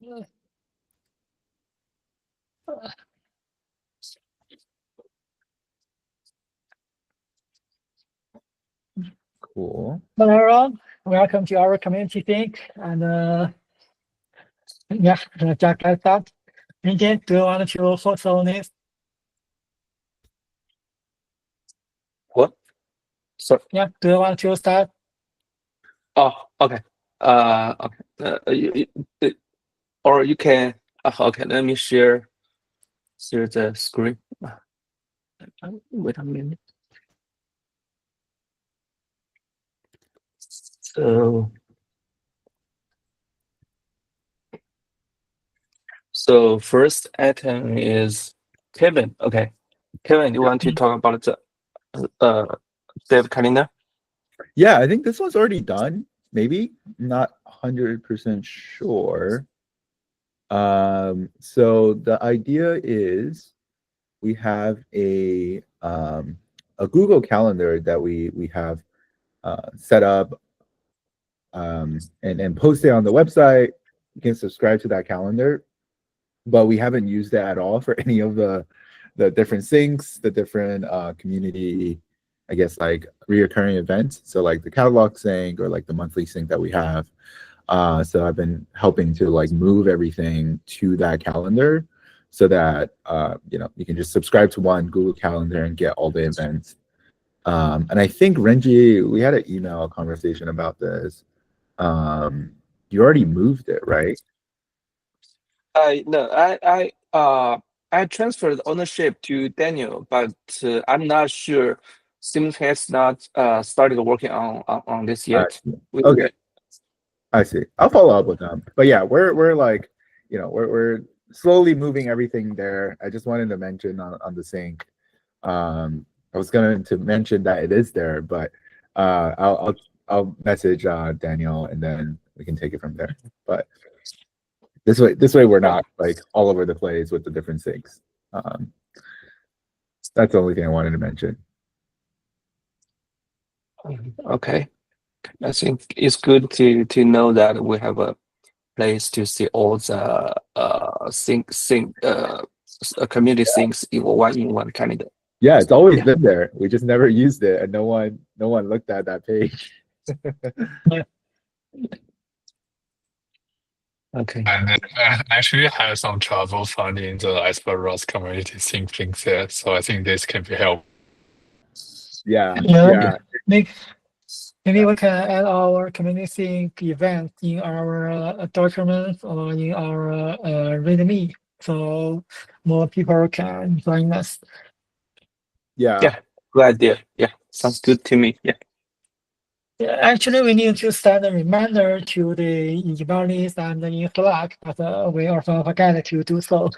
Cool. Hello, welcome to our community think. And yeah, Jack, I thought. Again, do you want to focus on this? What? Sorry. Yeah, do you want to start? Oh, okay. Okay. Or you can. Okay, let me share the screen. Wait a minute. So first item is Kevin. Okay, Kevin, you want to talk about the Dev calendar? Yeah, I think this one's already done. Maybe not 100% sure. So the idea is we have a Google Calendar that we have set up and posted on the website. You can subscribe to that calendar, but we haven't used it at all for any of the different syncs, the different community, I guess, like reoccurring events. So like the catalog sync or like the monthly sync that we have. So I've been helping to like move everything to that calendar so that you can just subscribe to one Google Calendar and get all the events. And I think Renji, we had an email conversation about this. You already moved it, right? No, I transferred ownership to Daniel, but I'm not sure. Sim has not started working on this yet. Okay. I see. I'll follow up with them. But yeah, we're like, we're slowly moving everything there. I just wanted to mention on the sync. I was going to mention that it is there, but I'll message Daniel and then we can take it from there. But this way we're not like all over the place with the different syncs. That's the only thing I wanted to mention. Okay. I think it's good to know that we have a place to see all the community things in one calendar. Yeah, it's always been there. We just never used it, and no one looked at that page. Okay. And I actually had some trouble finding the Iceberg Rust community sync links there, so I think this can be helpful. Yeah. Maybe we can add our community sync event in our documents or in our README, so more people can join us. Yeah, good idea. Yeah, sounds good to me. Yeah. Yeah, actually, we need to send a reminder to the email list and in Slack, but we also forget to do so.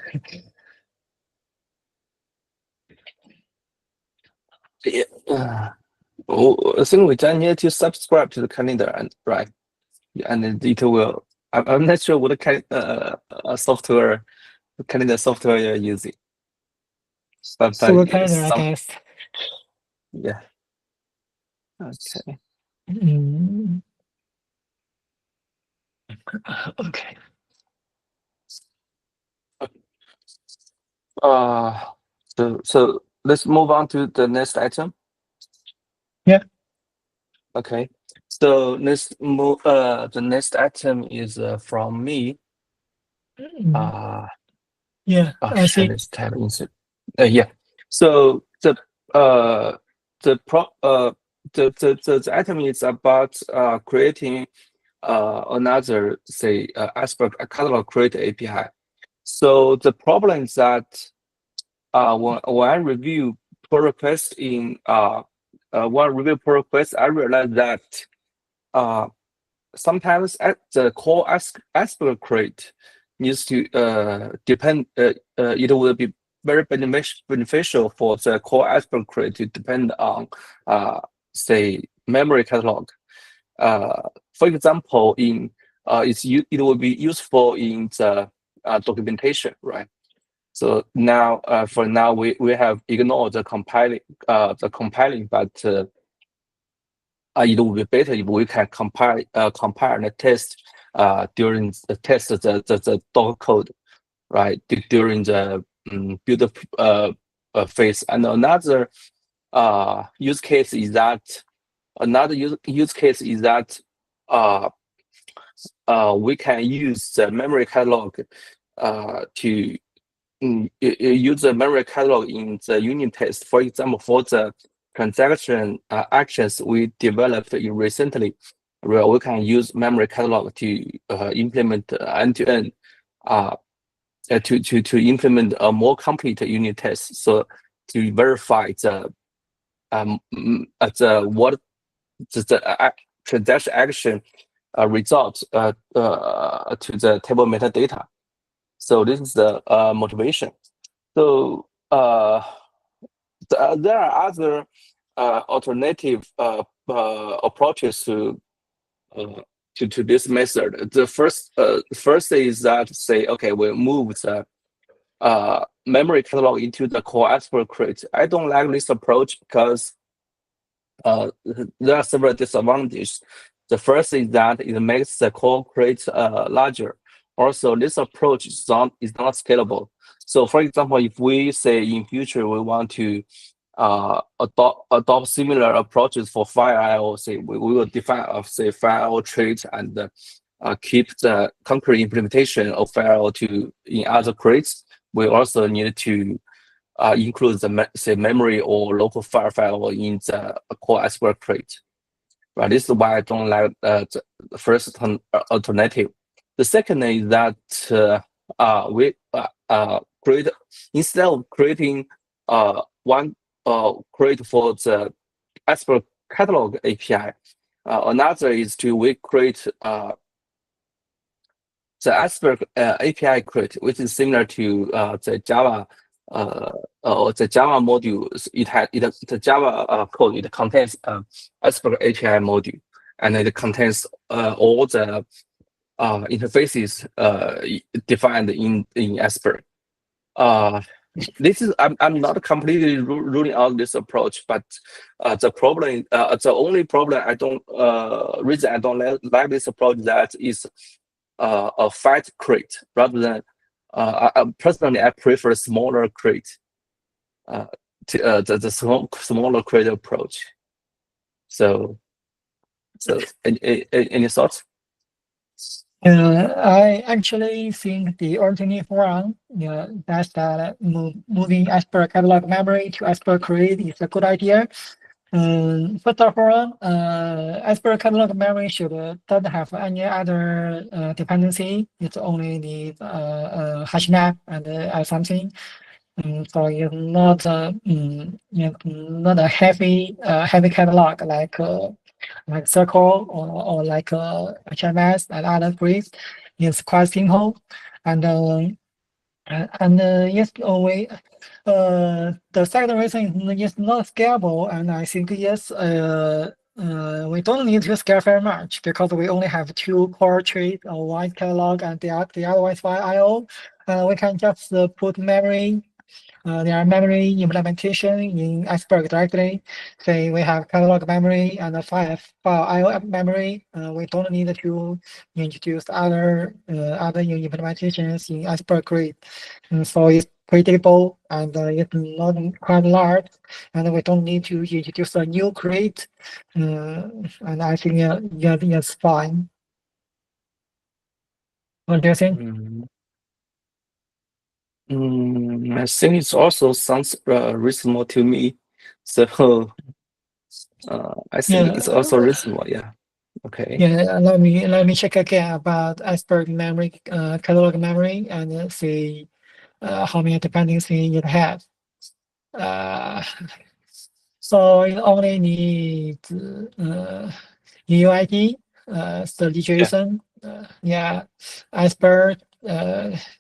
Yeah. I think we just need to subscribe to the calendar, and right, and then it will. I'm not sure what kind software, calendar software you're using. So calendar, I guess. Yeah. Okay. Okay. So let's move on to the next item. Yeah. Okay. So let's move. The next item is from me. Yeah. I see. This tab insert. Yeah. So the item is about creating another, say, Iceberg catalog create API. So the problem is that when I review pull request in one review pull request, I realized that sometimes at the core Iceberg create needs to depend. It will be very beneficial for the core Iceberg create to depend on say memory catalog. For example, it will be useful in the documentation, right? So now, for now, we have ignored the compiling, but it will be better if we can compile and test during the test the Docker code, right? During the build up phase. And another use case is that we can use the memory catalog to use the memory catalog in the unit test. For example, for the transaction actions we developed recently, where we can use memory catalog to implement end-to-end to implement a more complete unit test. So to verify the what the transaction action results to the table metadata. So this is the motivation. So there are other alternative approaches to this method. The first is that say, okay, we move the memory catalog into the core Iceberg crate. I don't like this approach because there are several disadvantages. The first is that it makes the core crate larger. Also, this approach is not scalable. So, for example, if we say in future we want to adopt similar approaches for file I/O, say we will define say file I/O trait and keep the concurrent implementation of file I/O in other crates. We also need to include the say memory or local file in the core Iceberg crate. Right, this is why I don't like the first alternative. The second is that we create, instead of creating one crate for the Iceberg catalog API, another is we create the Iceberg API crate, which is similar to the Java or the Java module. The Java code. It contains Iceberg API module, and it contains all the interfaces defined in Iceberg. This is I'm not completely ruling out this approach, but the only problem reason I don't like this approach that is a fat crate rather than personally I prefer smaller crate to the smaller crate approach. So any thoughts? I actually think the alternative one, that's that moving Iceberg catalog memory to Iceberg crate is a good idea. First of all, Iceberg catalog memory doesn't have any other dependency. It only needs hash map and something. So it's not not a heavy catalog like Circle or like HMS and other grids. It's quite simple, and yes, the second reason is it's not scalable, and I think yes, we don't need to scale very much because we only have 2 core trees, one catalog and the other one is file I/O. We can just put memory. There are memory implementation in Iceberg directly. Say we have catalog memory and a file I/O memory. We don't need to introduce other implementations in Iceberg grid. So it's predictable and it's not quite large, and we don't need to introduce a new grid. And I think it's fine. What do you think? I think it also sounds reasonable to me. So I think it's also reasonable. Yeah. Okay. Yeah. Let me check again about Iceberg memory, catalog memory, and see how many dependencies it has. So it only needs UID, study JSON, Iceberg,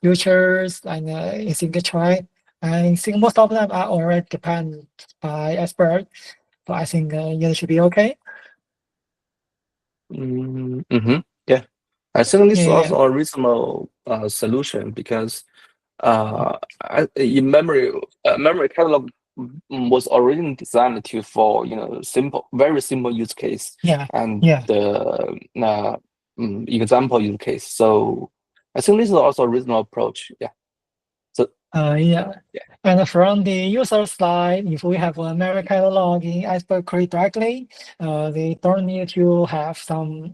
futures, and async try. I think most of them are already dependent by Iceberg, so I think it should be okay. Yeah, I think this is also a reasonable solution because in memory catalog was originally designed for very simple use case. Yeah. And example use case. So I think this is also a reasonable approach. Yeah. Yeah. Yeah. And from the user side, if we have a memory catalog in Iceberg create directly, they don't need to have some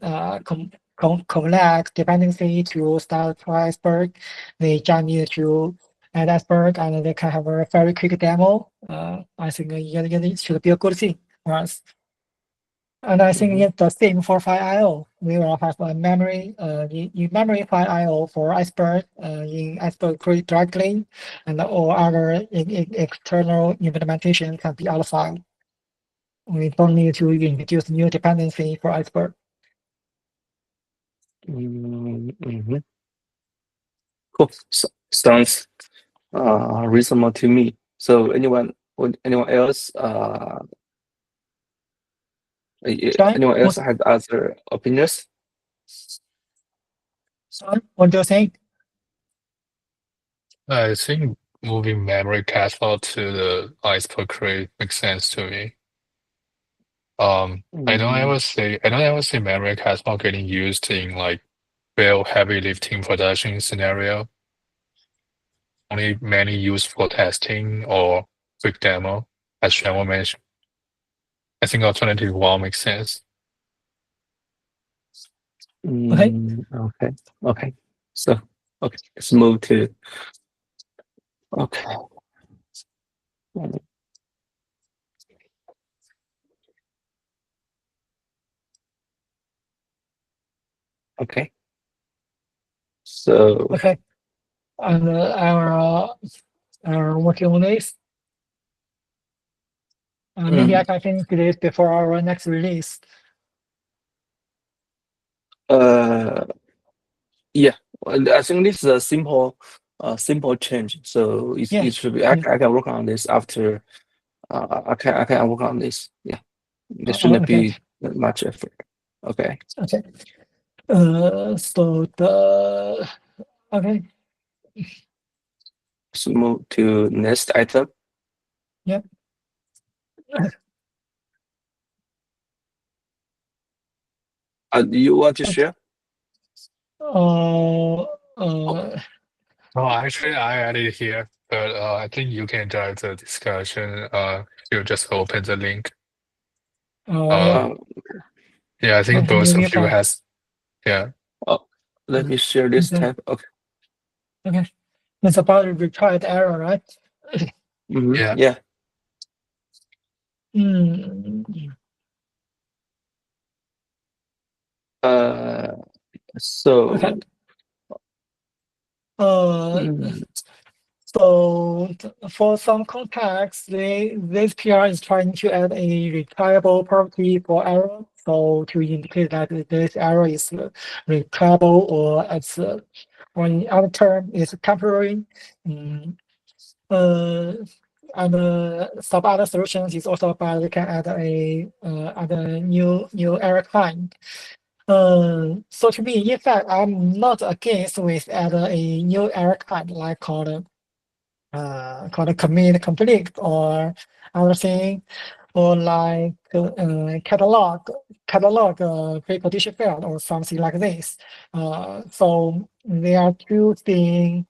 collect dependency to start Iceberg. They just need to add Iceberg and they can have a very quick demo. I think it should be a good thing for us. And I think it's the same for file I/O. We will have a memory, in memory file I/O for Iceberg, in Iceberg create directly, and all other external implementation can be outside. We don't need to introduce new dependency for Iceberg. Cool. Sounds reasonable to me. So anyone else? Anyone else has other opinions? What do you think? I think moving memory catalog to the Iceberg crate makes sense to me. I don't ever see memory catalog getting used in like real heavy lifting production scenario. Only mainly used for testing or quick demo, as Shanwon mentioned. I think alternative one makes sense. Okay. So let's move to Okay. So Okay. And our working on this. Maybe I can finish this before our next release. Yeah, I think this is a simple change. So it should be. I can work on this after. I can work on this. Yeah, there shouldn't be much effort. Okay. Okay. So the okay. Let's move to next item. Yeah. Do you want to share? Oh, actually, I added here, but I think you can drive the discussion. You just open the link. Yeah. Yeah, I think both of you has. Yeah. Oh, let me share this tab. Okay. Okay. It's about required error, right? Yeah. Yeah. So. Okay. So for some context, this PR is trying to add a retriable property for error. So to indicate that this error is retriable or it's or in other term is temporary. And some other solutions is also about we can add a new error kind. So to me, in fact, I'm not against with add a new error kind like called commit complete or other thing, or like catalog precondition failed or something like this. So there are two things.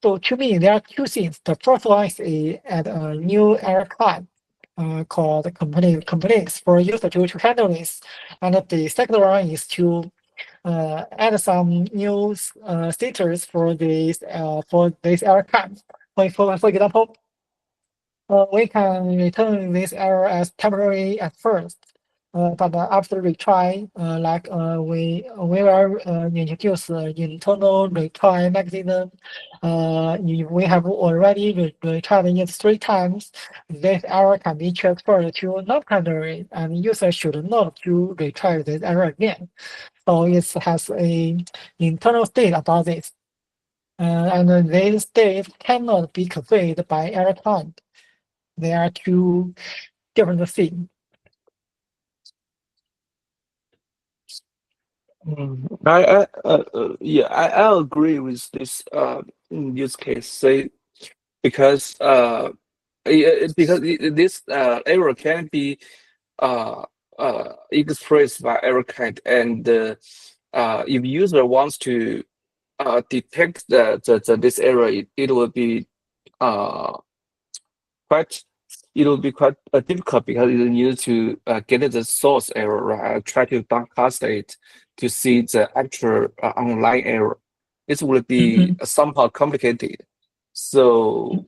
So to me, there are two things. The first one is add a new error type called complex for user to handle this, and the second one is to add some new status for this error type. For example, we can return this error as temporary at first, but after retry, we will introduce internal retry mechanism. If we have already retried it 3 times, this error can be transferred to non-temporary, and user should not to retry this error again. So it has a internal state about this. And this state cannot be conveyed by error type. They are two different things. I agree with this use case. Say because this error can be expressed by error kind, and if user wants to detect this error, it will be quite difficult because you need to get the source error, right? Try to broadcast it to see the actual online error. This will be somehow complicated. So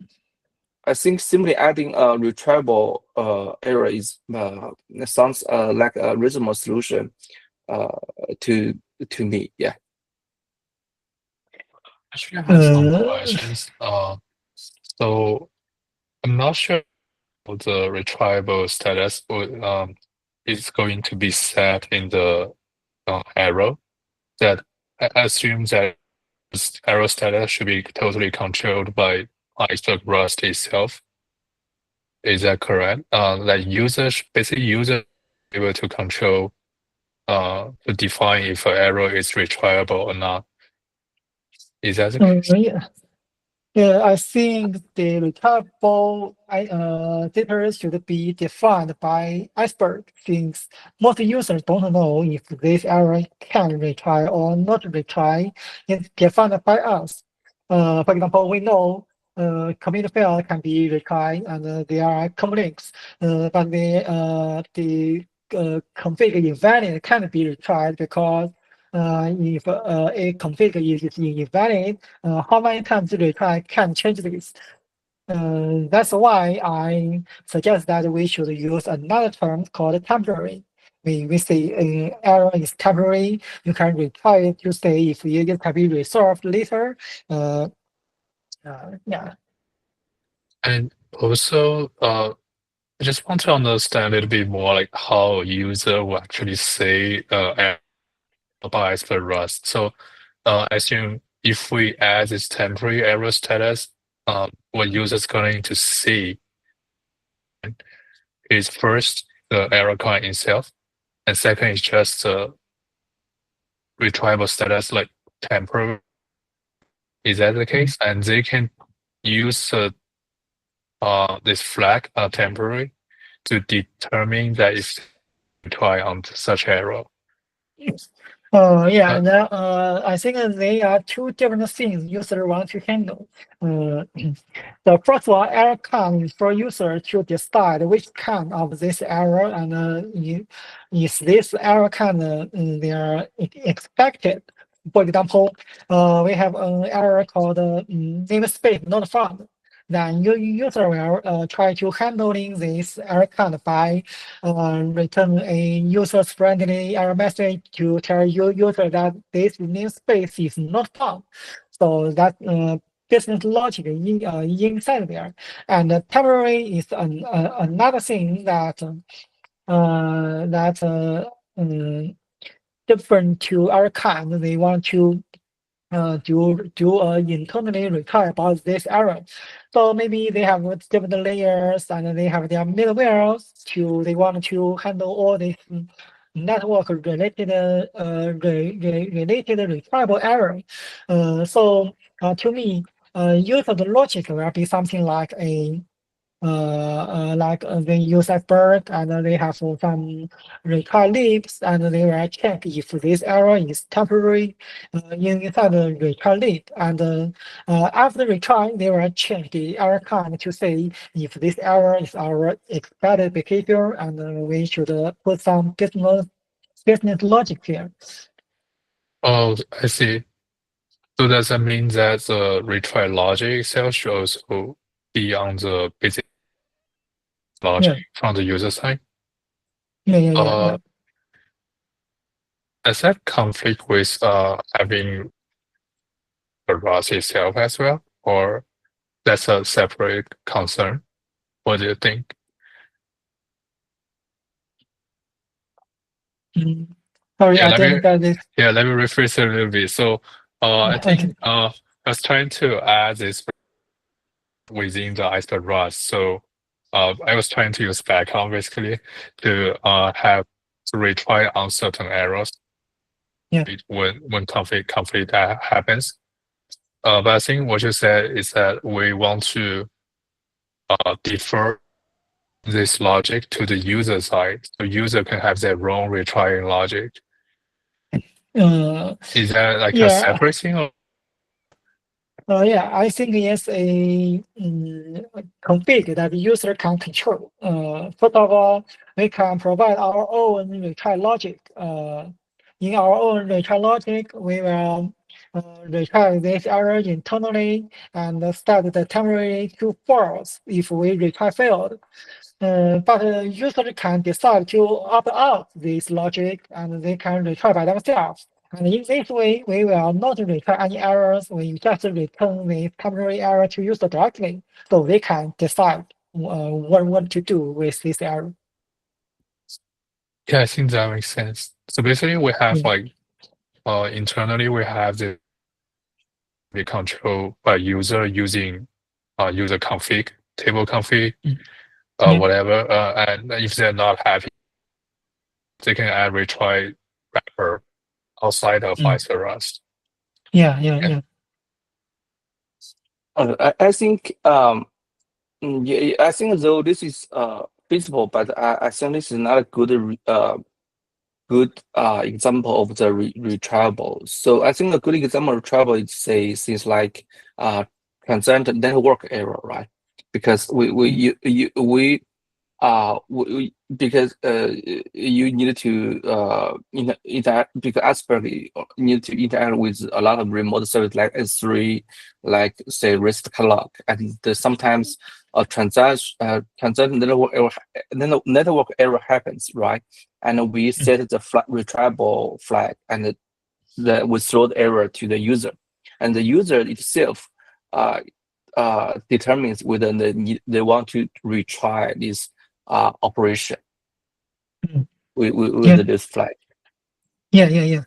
I think simply adding a retrievable error is sounds like a reasonable solution to me. Yeah. Actually, I have some Uh, questions. So I'm not sure the retrievable status is going to be set in the arrow. That I assume that arrow status should be totally controlled by Iceberg Rust itself. Is that correct? That users basically users able to control to define if an arrow is retrievable or not. Is that the case? yeah. Yeah, I think the retrievable data should be defined by Iceberg, since most users don't know if this array can retry or not retry. It's defined by us. For example, we know commit file can be retry and there are comlinks, but the config invalid can't be retried because if a config is invalid, how many times the retry can change this. That's why I suggest that we should use another term called temporary. We say an error is temporary. You can retry it to say if it can be resolved later. Yeah. And also, I just want to understand a little bit more like how a user will actually say about Iceberg Rust. So, I assume if we add this temporary error status, what users going to see is first the error kind itself, and second is just retrievable status like temporary. Is that the case? And they can use this flag temporary to determine that if try on such error. Yeah, Uh, I think they are two different things user want to handle. The first one, error count is for user to decide which kind of this error and is this error kind they are expected. For example, we have an error called namespace not found. Then user will try to handling this error count by return a user-friendly error message to tell user that this namespace is not found. So that business logic inside there. And temporary is another thing that different to our kind. They want to do internally retry about this error. So maybe they have different layers and they have their middleware they want to handle all these network related related retriable error. So to me, use of the logic will be something like they use Iceberg and they have some retry loops and they will check if this error is temporary inside the retry loop. And after retry, they will check the error count to say if this error is our expected behavior and we should put some business logic here. oh, I see. So does that mean that the retry logic itself should also be on the basic logic from the user side? Yeah. Does that conflict with having the ROS itself as well, or that's a separate concern? What do you think? Sorry, Yeah, I let me didn't get this. let me rephrase it a little bit. So, I think I was trying to add this within the Iceberg Rust. So, I was trying to use background basically to have to retry on certain errors. Yeah. When conflict happens. But I think what you said is that we want to defer this logic to the user side, so user can have their own retrying logic. Is that like a Yeah, separate thing or yeah, I think it's a config that the user can control. First of all, we can provide our own retry logic. In our own retry logic, we will retry this error internally and set the temporary to false if we retry failed. But user can decide to opt out this logic and they can retry by themselves. And in this way, we will not return any errors. We just return the temporary error to user directly, so they can decide what to do with this error. yeah, I think that makes sense. So basically we have Yeah. like internally we have the control by user using user config, table config, Yeah. whatever. And if they're not happy, they can add retry wrapper outside of Iceberg. Yeah. I think yeah, I think though this is feasible, but I think this is not a good example of the retriable. So I think a good example of retriable is say things like transient network error, right? Because because you need to interact, because Asperg need to interact with a lot of remote service like S3, like say REST catalog, and sometimes a transaction network error happens, right? And we set the retriable flag, and we throw the error to the user, and the user itself determines whether they want to retry this operation with this flag. Yeah.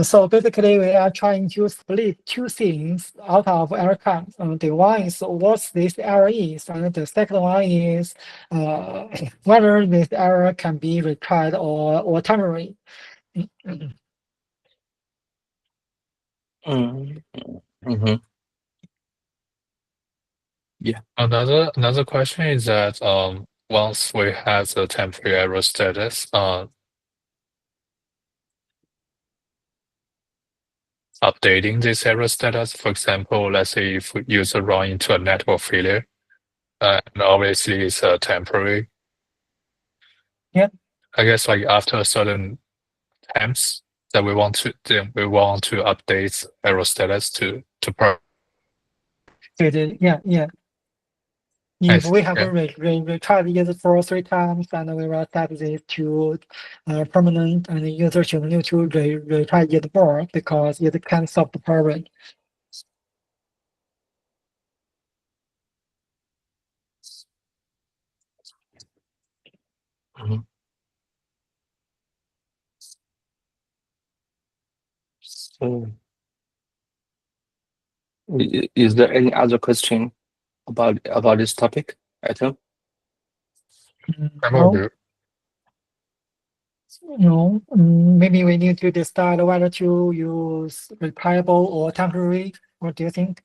So basically, we are trying to split two things out of error count. The one is what this error is, and the second one is whether this error can be retried or temporary. Mm-hmm. Yeah. Another question is that once we have the temporary error status, updating this error status, for example, let's say if user run into a network failure, and obviously it's temporary. Yeah. I guess like after a certain times that we want to update error status to Good. Yeah. If we have retried it for 3 times, and we will set this to permanent, and the user should need to retry it more because it can solve the problem. Mm-hmm. So, is there any other question about this topic item? No, maybe we need to decide whether to use retriable or temporary. What do you think?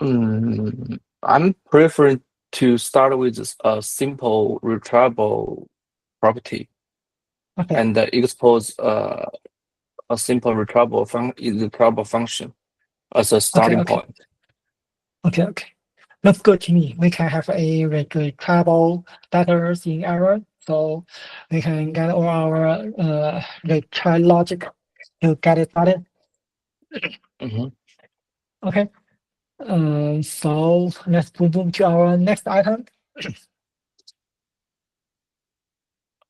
I'm preferring to start with a simple retriable property, Okay. and expose a simple retriable function as a starting point. Okay. That's good to me. We can have a retriable data in error, so we can get all our retry logic to get it started. Okay. So let's move to our next item.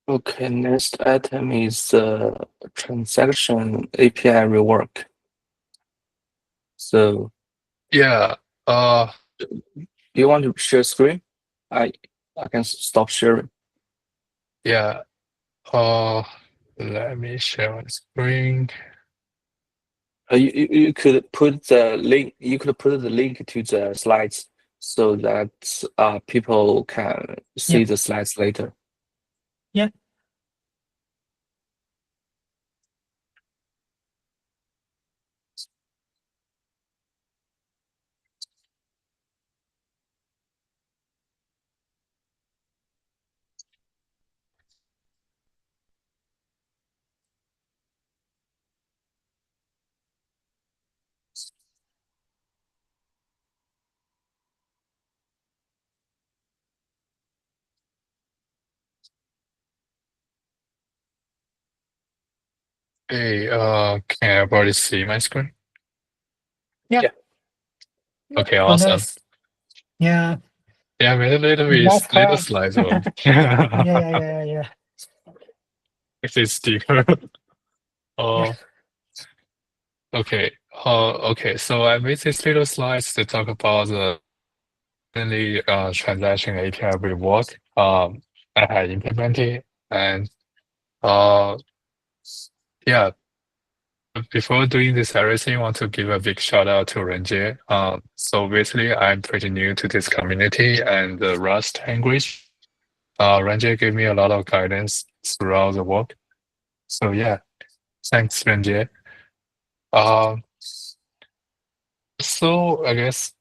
Okay, next item is transaction API rework. So yeah. you want to share screen? I can stop sharing. Yeah. Let me share my screen. You could put the link. You could put the link to the slides so that people can see the slides later. Yeah. Hey, can everybody see my screen? Yeah. Okay, Oh, awesome. nice. Yeah. Yeah, I made a little Nice slides craft. of Yeah. this sticker. Oh, okay. Okay. So I made these little slides to talk about the mainly transaction API rework I had implemented, and uh yeah. Before doing this everything, I want to give a big shout out to Renjie. So basically, I'm pretty new to this community and the Rust language. Renjie gave me a lot of guidance throughout the work. So yeah, thanks, Renjie. So I guess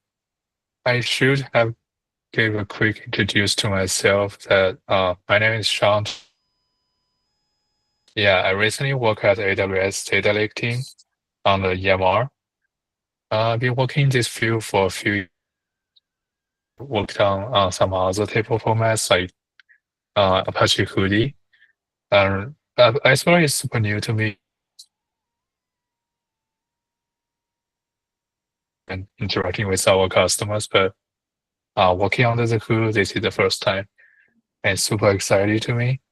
I should have gave a quick introduce to myself that my name is Sean. Yeah, I recently work at AWS Data Lake team on the EMR. I've been working in this field for a few worked on some other table formats like Apache Hoodie. And Iceberg is super new to me and interacting with our customers, but working under the hood, this is the first time and super exciting to me.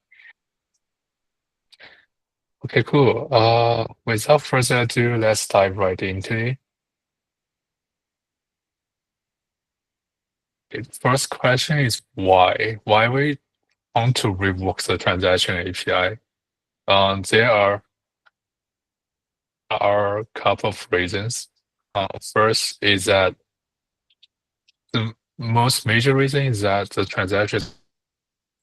Okay, cool. Without further ado, let's dive right into it. The first question is why? Why we want to rework the transaction API? There are a couple of reasons. First is that the most major reason is that the transaction is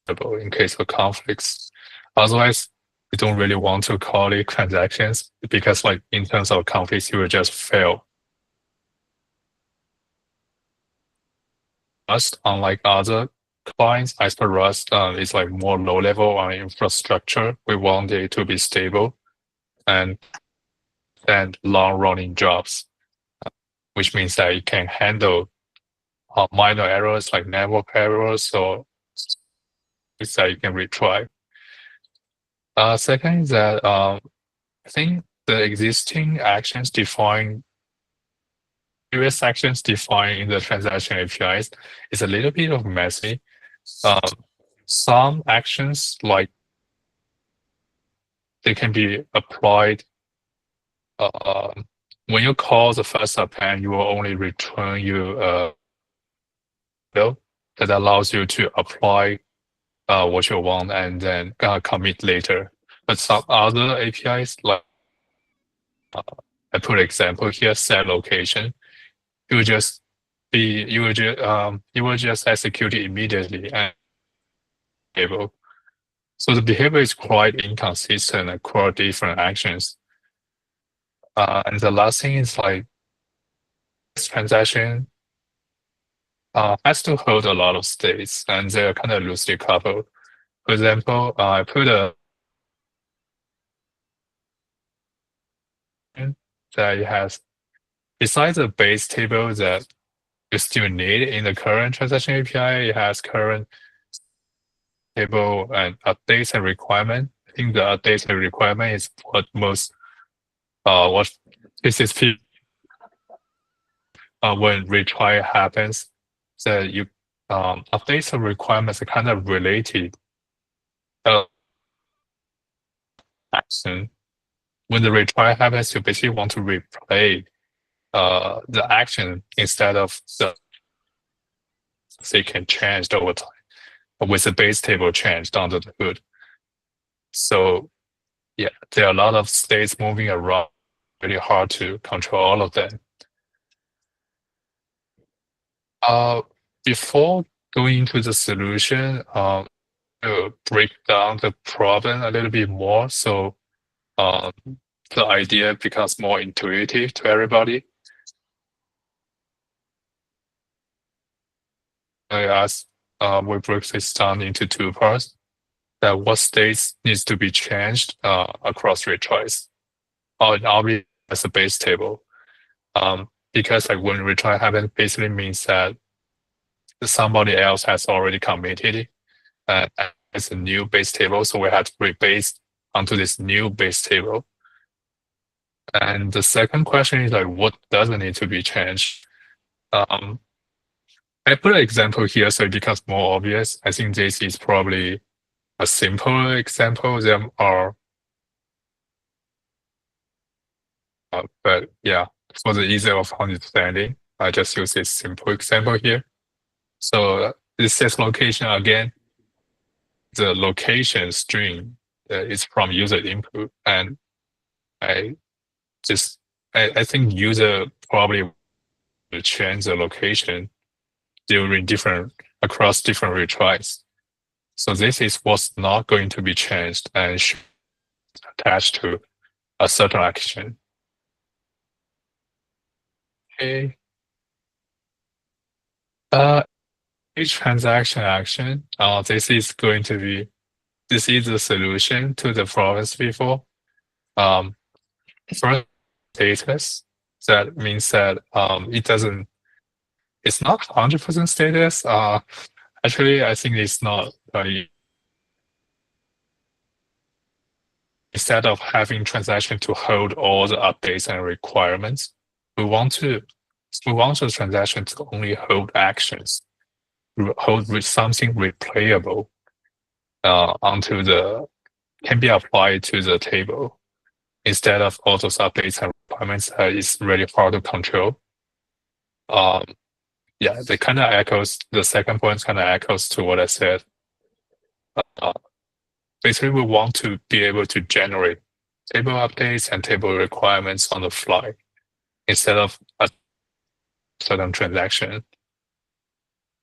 available in case of conflicts. Otherwise, you don't really want to call it transactions because, like, in terms of conflicts, you will just fail. Rust, unlike other clients, Iceberg Rust is like more low level on infrastructure. We want it to be stable and long running jobs, which means that it can handle minor errors like network errors or things that you can retry. Second is that I think the existing actions defined previous actions defined in the transaction APIs is a little bit of messy. Some actions like they can be applied when you call the first append, you will only return your bill that allows you to apply what you want and then commit later. But some other APIs, like I put example here, set location, you will just you will just execute it immediately and able. So the behavior is quite inconsistent across different actions. And the last thing is like this transaction has to hold a lot of states, and they're kind of loosely coupled. For example, I put a that it has besides the base table that you still need in the current transaction API, it has current table and updates and requirement. I think the updates and requirement is what most what this is when retry happens, that you updates and requirements are kind of related action. When the retry happens, you basically want to replay the action instead of they can change over time with the base table changed under the hood. So yeah, there are a lot of states moving around, really hard to control all of them. Before going into the solution, to break down the problem a little bit more, so the idea becomes more intuitive to everybody. I asked, we break this down into two parts. That what states needs to be changed across retries. I'll be as a base table. Because like when retry happens, basically means that somebody else has already committed as a new base table. So we have to rebase onto this new base table. And the second question is like, what doesn't need to be changed? I put an example here so it becomes more obvious. I think this is probably a simple example. There are, but yeah, for the ease of understanding, I just use this simple example here. So this says location again. The location string is from user input, and I think user probably will change the location during across different retries. So this is what's not going to be changed and should attach to a certain action. Okay. Each transaction action, this is the solution to the problems before. First, status. That means that it's not 100% status. Actually, I think it's not. Instead of having transaction to hold all the updates and requirements, we want the transaction to only hold actions, hold with something replayable can be applied to the table instead of all those updates and requirements. It's really hard to control. Yeah, the second point kind of echoes to what I said. Basically, we want to be able to generate table updates and table requirements on the fly instead of a certain transaction.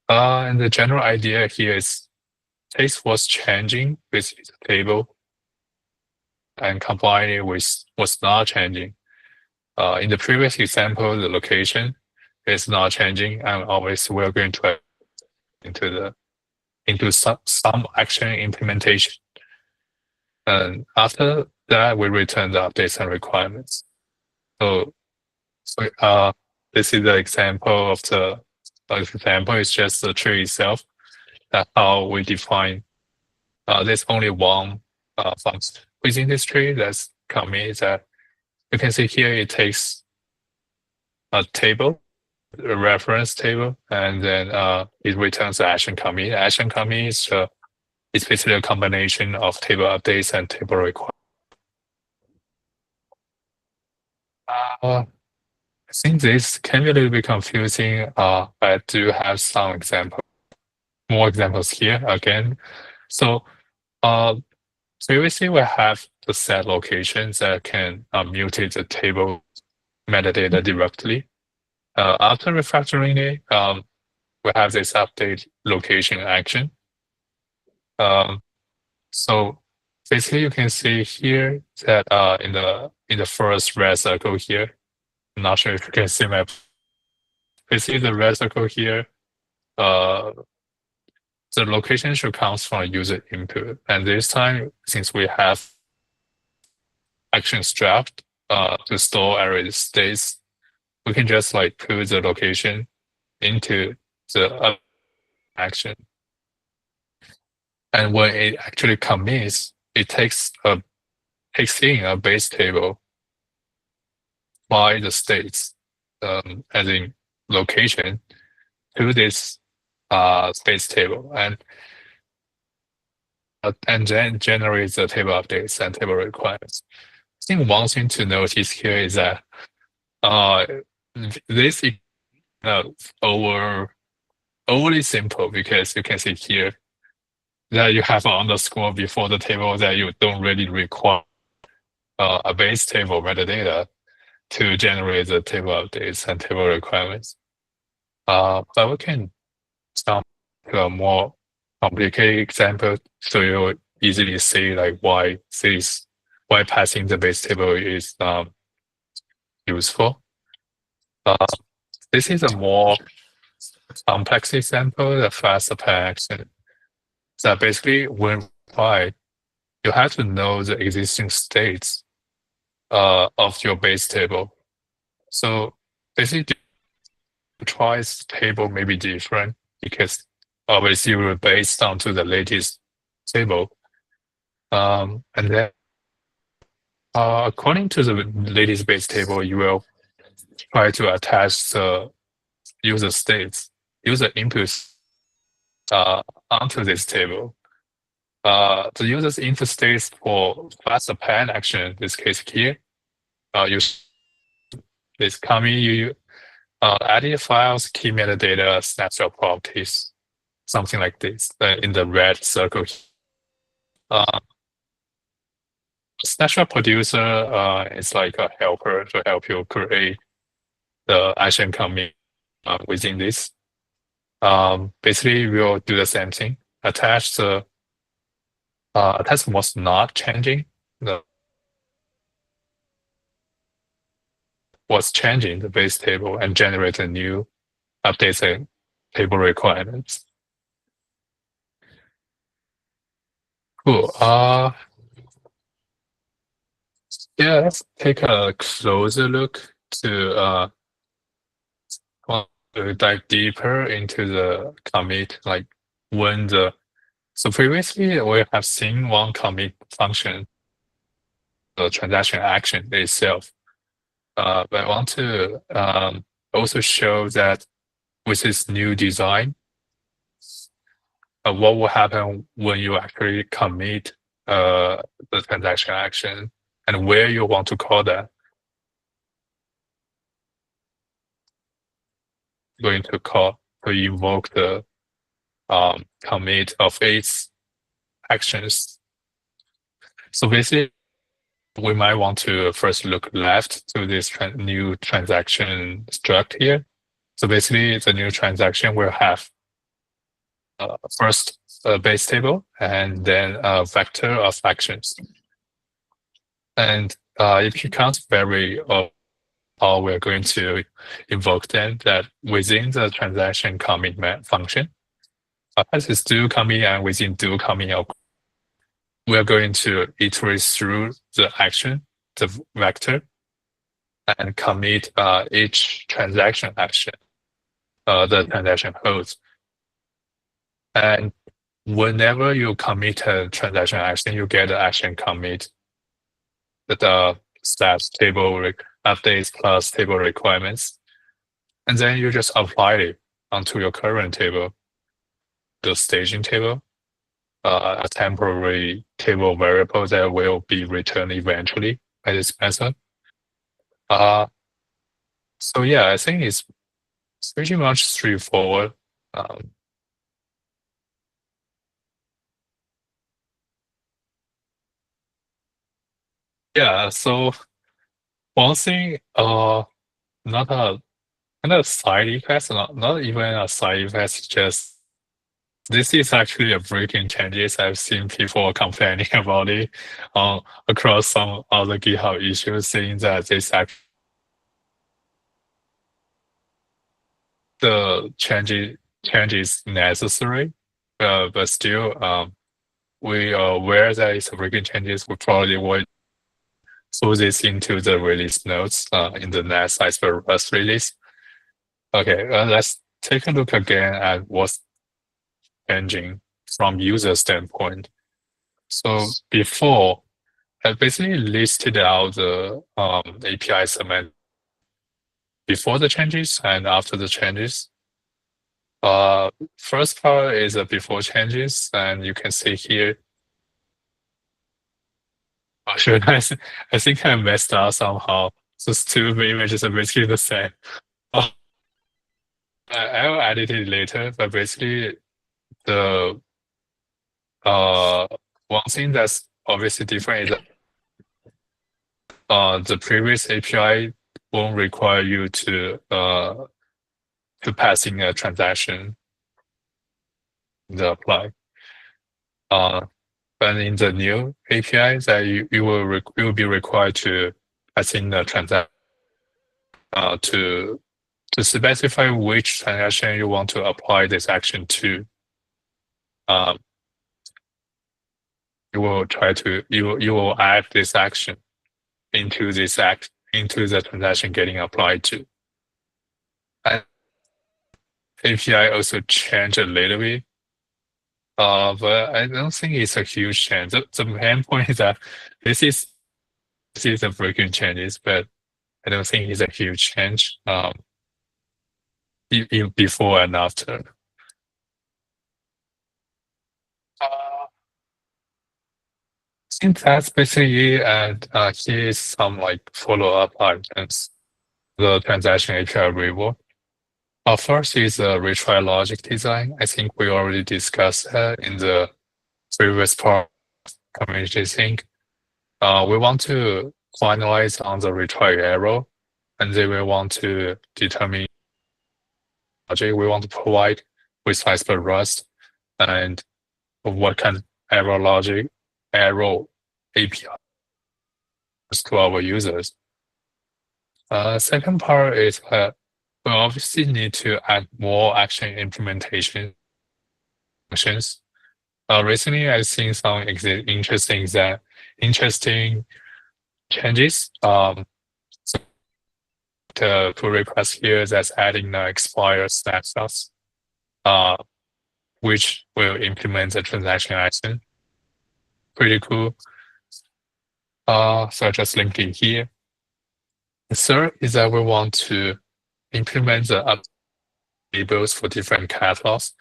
And the general idea here is takes what's changing with the table and combine it with what's not changing. In the previous example, the location is not changing, and always we're going to into some action implementation. And after that, we return the updates and requirements. So this is the example of the example. It's just the tree itself. That's how we define. There's only one function within this tree. That's commit. That you can see here. It takes a table, a reference table, and then it returns the action commit. Action commit is it's basically a combination of table updates and table requirements. I think this can be a little bit confusing. I do have some more examples here again. So previously we have the set locations that can mutate the table metadata directly. After refactoring it, we have this update location action. So basically you can see here that in the first red circle here, I'm not sure if you can see basically the red circle here, the location should come from user input. And this time, since we have actions draft to store array states, we can just like put the location into the action. And when it actually commits, it takes in a base table by the states, as in location, to this space table, and then generates the table updates and table requirements. I think one thing to notice here is that this is overly simple, because you can see here that you have an underscore before the table that you don't really require a base table metadata to generate the table updates and table requirements. But we can start to a more complicated example so you easily see like why passing the base table is useful. This is a more complex example, the fast append action. So basically, when applied, you have to know the existing states of your base table. So basically, the choice table may be different because obviously we're based onto the latest table. And then According to the latest base table, you will try to attach the user states, user inputs onto this table. The user's input states for fast append action, in this case here, you this commit you edit files, key metadata, snapshot properties, something like this in the red circle. Snapshot producer is like a helper to help you create the action commit within this. Basically, we'll do the same thing. Attach the attach was not changing. Was changing the base table and generate a new updated table requirements. Cool. Yeah, let's take a closer look to dive deeper into the commit, like when the so previously we have seen one commit function, the transaction action itself. But I want to also show that with this new design, what will happen when you actually commit the transaction action and where you want to call that. Going to call to invoke the commit of its actions. So basically, we might want to first look left to this new transaction struct here. So basically, the new transaction will have first a base table and then a vector of actions. And if you can't vary how we're going to invoke them, that within the transaction commit function, as is do commit and within do commit, we are going to iterate through the action, the vector, and commit each transaction action, the transaction holds. And whenever you commit a transaction action, you get the action commit, the stats table updates plus table requirements. And then you just apply it onto your current table, the staging table, a temporary table variable that will be returned eventually by this method. So yeah, I think it's pretty much straightforward. Yeah, so one thing, not a kind of side effect, not even a side effect, just this is actually a breaking changes. I've seen people complaining about it across some other GitHub issues, saying that this the change is necessary, but still, we are aware that it's a breaking changes. We probably will throw this into the release notes in the next Iceberg Rust release. Okay, let's take a look again at what's changing from user standpoint. So before, I basically listed out the API semantic before the changes and after the changes. First part is the before changes, and you can see here. I think I messed up somehow. Those two images are basically the same. I'll edit it later, but basically the one thing that's obviously different is that the previous API won't require you to pass in a transaction in the apply. But in the new API, that you will be required to pass in a transaction to specify which transaction you want to apply this action to. You will add this action into into the transaction getting applied to. And API also changed a little bit, but I don't think it's a huge change. The main point is that this is see the frequent changes, but I don't think it's a huge change. Before and after. I think that's basically it. And here's some like follow-up items. The transaction API reward. First is the retry logic design. I think we already discussed that in the previous part community thing. We want to finalize on the retry error, and then we want to determine logic we want to provide with Iceberg Rust and what kind of error API to our users. Second part is that we obviously need to add more action implementation functions. Recently, I've seen some interesting changes. So the pull request here that's adding the expire snapshots, which will implement the transaction action. Pretty cool. So I just linked it here. The third is that we want to implement the labels for different catalogs.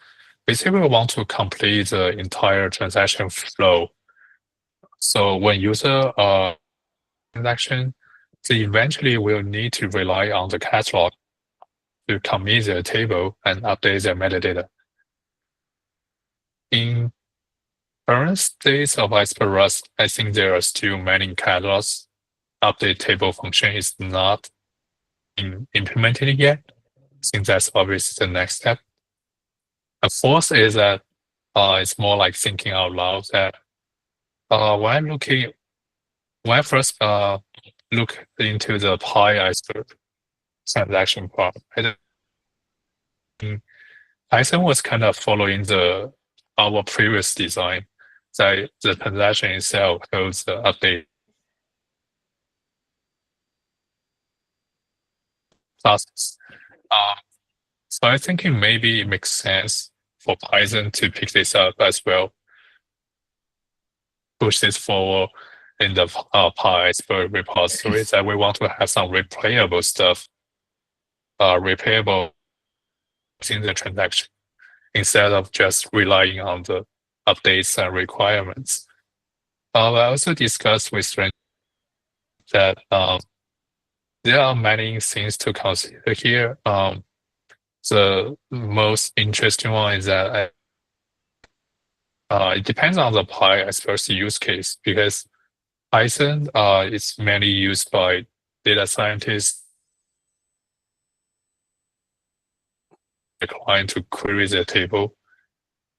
Basically, we want to complete the entire transaction flow. So when user transaction, they eventually will need to rely on the catalog to commit their table and update their metadata. In current states of Iceberg Rust, I think there are still many catalogs. Update table function is not implemented yet. I think that's obviously the next step. The fourth is that it's more like thinking out loud that when I first look into the Pi Iceberg transaction part, Python was kind of following our previous design that the transaction itself holds the update process. So I think maybe it makes sense for Python to pick this up as well, push this forward in the Pi Iceberg repository that we want to have some replayable stuff, replayable in the transaction instead of just relying on the updates and requirements. I also discussed with friends that there are many things to consider here. The most interesting one is that it depends on the Pi Iceberg use case because Python is mainly used by data scientists client to query the table.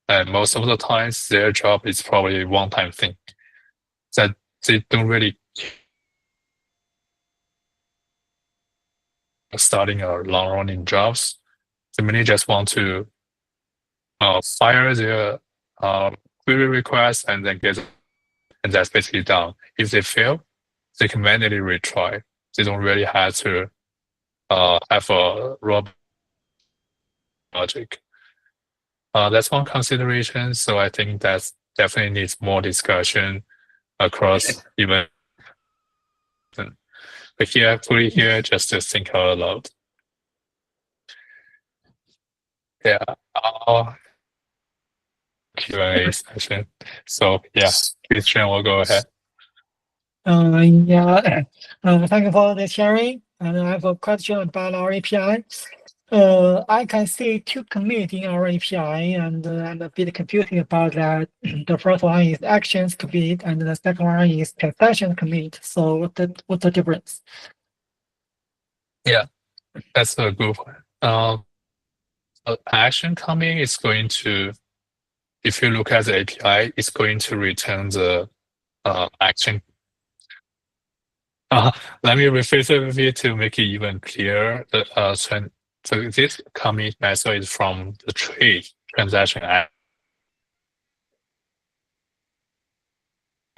And most of the times their job is probably a one-time thing that they don't really starting a long-running jobs. They mainly just want to fire their query request and then and that's basically done. If they fail, they can manually retry. They don't really have to have a raw logic. That's one consideration. So I think that definitely needs more discussion across even. But here, I put it here just to think out loud. Yeah. Q&A session. So yeah, Christian will go ahead. Yeah. Thank you for the sharing. And I have a question about our API. I can see two commits in our API, and I'm a bit confusing about that. The first one is actions commit, and the second one is transaction commit. So what's the difference? Yeah, that's a good one. Action commit is going to, if you look at the API, it's going to return the action. Let me rephrase it a bit to make it even clearer. So this commit method is from the trade transaction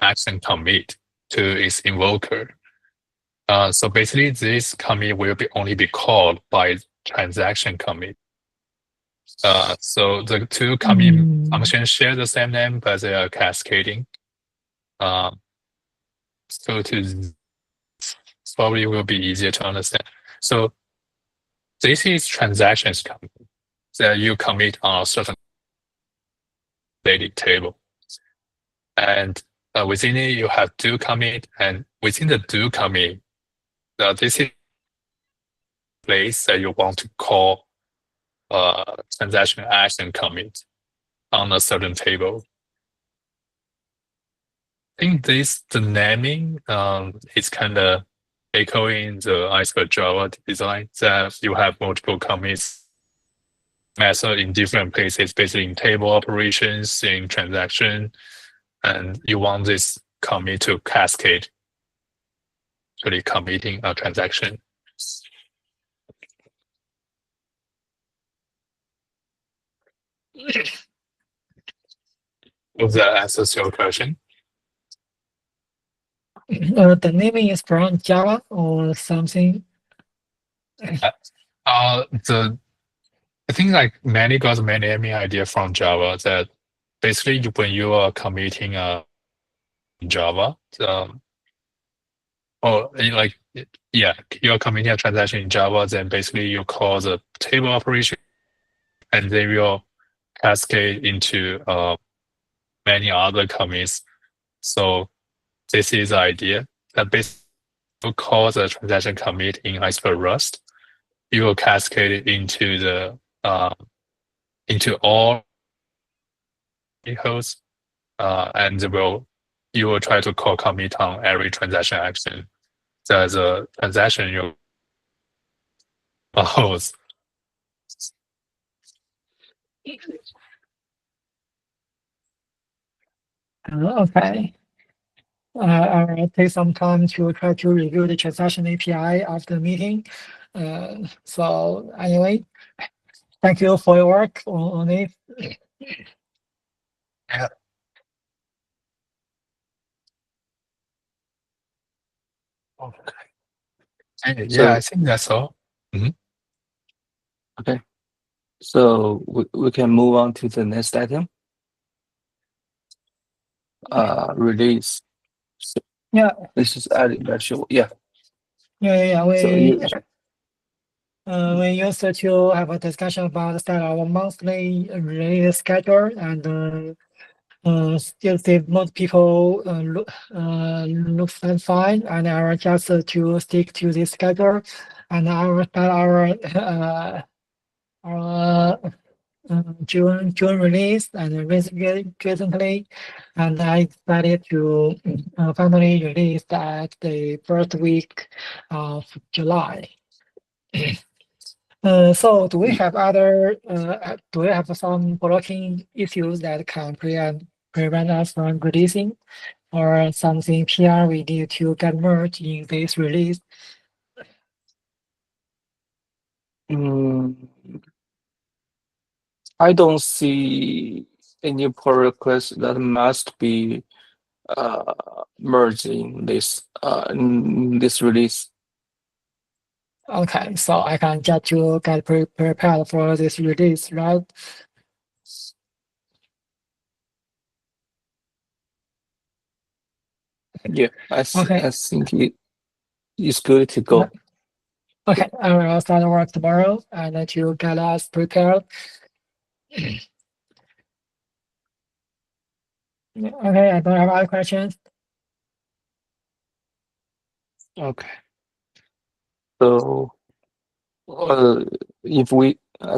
action commit to its invoker. So basically, this commit will only be called by transaction commit. So the two commit functions share the same name, but they are cascading. So to probably will be easier to understand. So this is transactions commit that you commit on a certain data table. And within it, you have do commit, and within the do commit, this is place that you want to call transaction action commit on a certain table. I think the naming is kind of echoing the Iceberg Java design that you have multiple commits method in different places, basically in table operations, in transaction, and you want this commit to cascade, actually committing a transaction. Does that answer your question? The naming is from Java or something. I think like many got many naming idea from Java that basically when you are committing Java, or like yeah, you are committing a transaction in Java, then basically you call the table operation, and then you'll cascade into many other commits. So this is the idea that basically you call the transaction commit in Iceberg Rust, you will cascade it into into all vehicles, and you will try to call commit on every transaction action. There's a transaction you host. Okay. I'll take some time to try to review the transaction API after the meeting. So anyway, thank you for your work on it. Yeah. Okay. Yeah, I think that's all. Okay. So we can move on to the next item. Release. So Yeah. This is adding virtual. Yeah. Yeah. So We used to have a discussion about set our monthly release schedule, and still see most people looks fine, and I will just to stick to this schedule, and I will start our June release, and recently, and I decided to finally release at the first week of July. So do we have do we have some blocking issues that can prevent us from releasing, or something PR we need to get merged in this release? I don't see any pull request that must be merged in this release. Okay, so I can get to get prepared for this release, right? Yeah, I Okay. think it's good to go. Okay, I will start work tomorrow and to get us prepared. Okay, I don't have other questions. Okay. So, I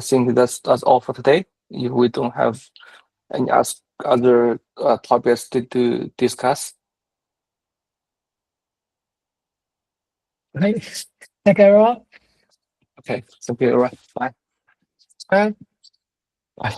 think that's all for today. If we don't have any other topics to discuss. Okay, thank you, everyone. Okay, thank you. All right, bye. Bye. Bye.